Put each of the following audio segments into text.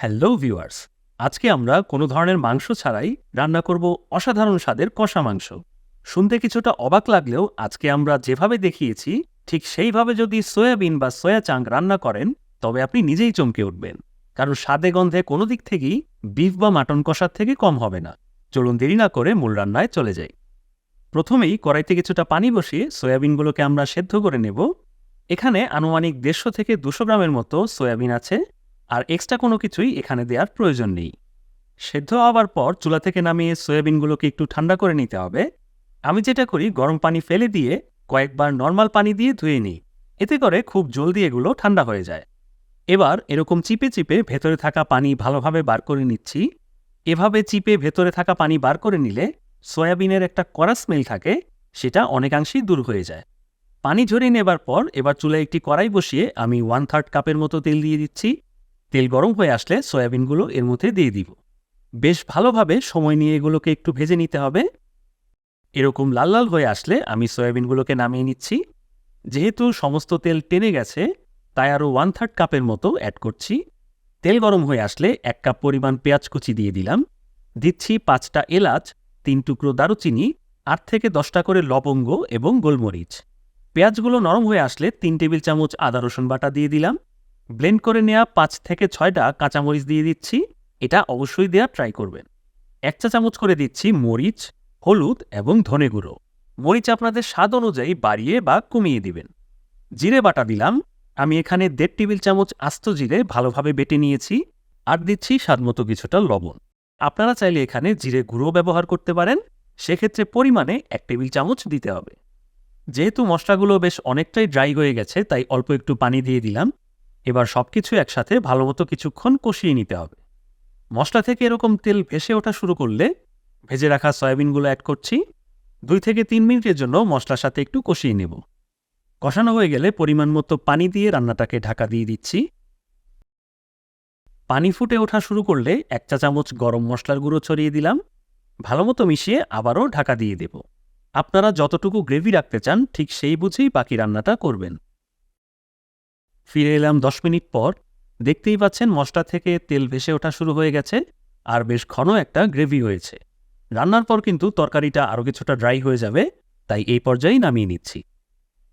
Hello viewers, আজকে আমরা কোনো ধরনের মাংস ছাড়াই রান্না করব অসাধারণ স্বাদের কষা মাংস। শুনতে কিছুটা অবাক লাগলেও আজকে আমরা যেভাবে দেখিয়েছি ঠিক সেইভাবে যদি সয়াবিন বা সয়া চাঙ্ক রান্না করেন তবে আপনি নিজেই চমকে উঠবেন, কারণ স্বাদে গন্ধে কোনো দিক থেকেই বিফ বা মাটন কষার থেকে কম হবে না। চলুন দেরি না করে মূল রান্নায় চলে যাই। প্রথমেই কড়াইতে কিছুটা পানি বসিয়ে সয়াবিনগুলোকে আমরা সেদ্ধ করে নেব। এখানে আনুমানিক 150 থেকে 200 গ্রামের মতো সয়াবিন আছে, আর এক্সট্রা কোনো কিছুই এখানে দেওয়ার প্রয়োজন নেই। সেদ্ধ হওয়ার পর চুলা থেকে নামিয়ে সয়াবিনগুলোকে একটু ঠান্ডা করে নিতে হবে। আমি যেটা করি, গরম পানি ফেলে দিয়ে কয়েকবার নর্মাল পানি দিয়ে ধুয়ে নিই, এতে করে খুব জলদি এগুলো ঠান্ডা হয়ে যায়। এবার এরকম চিপে চিপে ভেতরে থাকা পানি ভালোভাবে বার করে নিচ্ছি। এভাবে চিপে ভেতরে থাকা পানি বার করে নিলে সয়াবিনের একটা কড়া স্মেল থাকে, সেটা অনেকাংশেই দূর হয়ে যায়। পানি ঝরিয়ে নেবার পর এবার চুলায় একটি কড়াই বসিয়ে আমি 1/3 কাপের মতো তেল দিয়ে দিচ্ছি। তেল গরম হয়ে আসলে সয়াবিনগুলো এর মধ্যে দিয়ে দিব। বেশ ভালোভাবে সময় নিয়ে এগুলোকে একটু ভেজে নিতে হবে। এরকম লাল লাল হয়ে আসলে আমি সয়াবিনগুলোকে নামিয়ে নিচ্ছি। যেহেতু সমস্ত তেল টেনে গেছে, তাই আরও 1/3 কাপের মতো অ্যাড করছি। তেল গরম হয়ে আসলে 1 কাপ পরিমাণ পেঁয়াজ কুচি দিয়ে দিলাম। দিচ্ছি 5টা এলাচ, 3 টুকরো দারুচিনি, 8 থেকে 10টা করে লবঙ্গ এবং গোলমরিচ। পেঁয়াজগুলো নরম হয়ে আসলে 3 টেবিল চামচ আদা রসুন বাটা দিয়ে দিলাম। ব্লেন্ড করে নেওয়া 5 থেকে 6টা কাঁচামরিচ দিয়ে দিচ্ছি। এটা অবশ্যই দেওয়ার ট্রাই করবেন। 1 চা চামচ করে দিচ্ছি মরিচ, হলুদ এবং ধনে গুঁড়ো। মরিচ আপনাদের স্বাদ অনুযায়ী বাড়িয়ে বা কমিয়ে দিবেন। জিরে বাটা দিলাম। আমি এখানে 1.5 টেবিল চামচ আস্ত জিরে ভালোভাবে বেটে নিয়েছি। আর দিচ্ছি স্বাদমতো কিছুটা লবণ। আপনারা চাইলে এখানে জিরে গুঁড়ো ব্যবহার করতে পারেন, সেক্ষেত্রে পরিমাণে 1 টেবিল চামচ দিতে হবে। যেহেতু মশলাগুলো বেশ অনেকটাই ড্রাই হয়ে গেছে, তাই অল্প একটু পানি দিয়ে দিলাম। এবার সবকিছু একসাথে ভালোমতো কিছুক্ষণ কষিয়ে নিতে হবে। মশলা থেকে এরকম তেল ভেসে ওঠা শুরু করলে ভেজে রাখা সয়াবিনগুলো অ্যাড করছি। 2 থেকে 3 মিনিটের জন্য মশলার সাথে একটু কষিয়ে নেব। কষানো হয়ে গেলে পরিমাণ মতো পানি দিয়ে রান্নাটাকে ঢাকা দিয়ে দিচ্ছি। পানি ফুটে ওঠা শুরু করলে 1 চা চামচ গরম মশলার গুঁড়ো ছড়িয়ে দিলাম। ভালোমতো মিশিয়ে আবারও ঢাকা দিয়ে দেব। আপনারা যতটুকু গ্রেভি রাখতে চান ঠিক সেই বুঝেই বাকি রান্নাটা করবেন। ফিরে এলাম 10 মিনিট পর। দেখতেই পাচ্ছেন মশলা থেকে তেল ভেসে ওঠা শুরু হয়ে গেছে, আর বেশ ঘন একটা গ্রেভি হয়েছে। রান্নার পর কিন্তু তরকারিটা আরও কিছুটা ড্রাই হয়ে যাবে, তাই এই পর্যায়ে নামিয়ে নিচ্ছি।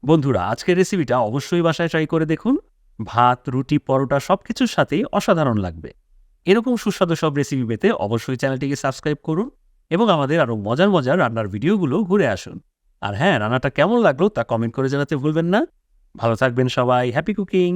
বন্ধুরা, আজকের রেসিপিটা অবশ্যই বাসায় ট্রাই করে দেখুন। ভাত, রুটি, পরোটা সবকিছুর সাথেই অসাধারণ লাগবে। এরকম সুস্বাদু সব রেসিপি পেতে অবশ্যই চ্যানেলটিকে সাবস্ক্রাইব করুন এবং আমাদের আরও মজার মজার রান্নার ভিডিওগুলো ঘুরে আসুন। আর হ্যাঁ, রান্নাটা কেমন লাগলো তা কমেন্ট করে জানাতে ভুলবেন না। ভালো থাকবেন সবাই। Happy cooking.